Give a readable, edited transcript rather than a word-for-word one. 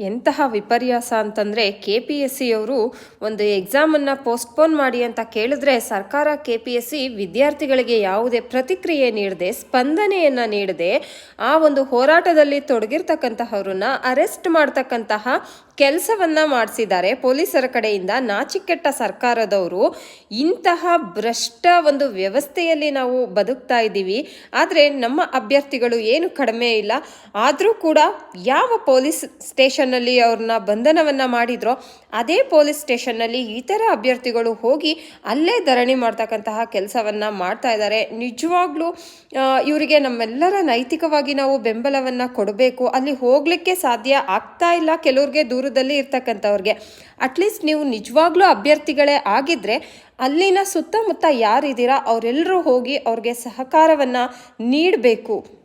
ಎಂತಹ ವಿಪರ್ಯಾಸ ಅಂತಂದರೆ KPSC ಅವರು ಒಂದು ಎಕ್ಸಾಮನ್ನು ಪೋಸ್ಟ್ಪೋನ್ ಮಾಡಿ ಅಂತ ಕೇಳಿದ್ರೆ ಸರ್ಕಾರ KPSC ವಿದ್ಯಾರ್ಥಿಗಳಿಗೆ ಯಾವುದೇ ಪ್ರತಿಕ್ರಿಯೆ ನೀಡದೆ ಸ್ಪಂದನೆಯನ್ನು ನೀಡದೆ ಆ ಒಂದು ಹೋರಾಟದಲ್ಲಿ ತೊಡಗಿರ್ತಕ್ಕಂತಹವ್ರನ್ನ ಅರೆಸ್ಟ್ ಮಾಡ್ತಕ್ಕಂತಹ ಕೆಲಸವನ್ನು ಮಾಡಿಸಿದ್ದಾರೆ ಪೊಲೀಸರ ಕಡೆಯಿಂದ. ನಾಚಿಕೆಟ್ಟ ಸರ್ಕಾರದವರು. ಇಂತಹ ಭ್ರಷ್ಟ ಒಂದು ವ್ಯವಸ್ಥೆಯಲ್ಲಿ ನಾವು ಬದುಕ್ತಾ ಇದ್ದೀವಿ. ಆದರೆ ನಮ್ಮ ಅಭ್ಯರ್ಥಿಗಳು ಏನು ಕಡಿಮೆ ಇಲ್ಲ. ಆದರೂ ಕೂಡ ಯಾವ ಪೊಲೀಸ್ ಸ್ಟೇಷನ್ನಲ್ಲಿ ಅವ್ರನ್ನ ಬಂಧನವನ್ನು ಮಾಡಿದ್ರೋ ಅದೇ ಪೊಲೀಸ್ ಸ್ಟೇಷನ್ನಲ್ಲಿ ಇತರ ಅಭ್ಯರ್ಥಿಗಳು ಹೋಗಿ ಅಲ್ಲೇ ಧರಣಿ ಮಾಡ್ತಕ್ಕಂತಹ ಕೆಲಸವನ್ನು ಮಾಡ್ತಾ ಇದ್ದಾರೆ. ನಿಜವಾಗ್ಲೂ ಇವರಿಗೆ ನಮ್ಮೆಲ್ಲರ ನೈತಿಕವಾಗಿ ನಾವು ಬೆಂಬಲವನ್ನು ಕೊಡಬೇಕು. ಅಲ್ಲಿ ಹೋಗಲಿಕ್ಕೆ ಸಾಧ್ಯ ಆಗ್ತಾ ಇಲ್ಲ ಕೆಲವ್ರಿಗೆ, ದೂರದಲ್ಲಿ ಇರ್ತಕ್ಕಂಥವ್ರಿಗೆ. ಅಟ್ಲೀಸ್ಟ್ ನೀವು ನಿಜವಾಗ್ಲೂ ಅಭ್ಯರ್ಥಿಗಳೇ ಆಗಿದ್ದರೆ ಅಲ್ಲಿನ ಸುತ್ತಮುತ್ತ ಯಾರಿದ್ದೀರಾ ಅವರೆಲ್ಲರೂ ಹೋಗಿ ಅವ್ರಿಗೆ ಸಹಕಾರವನ್ನು ನೀಡಬೇಕು.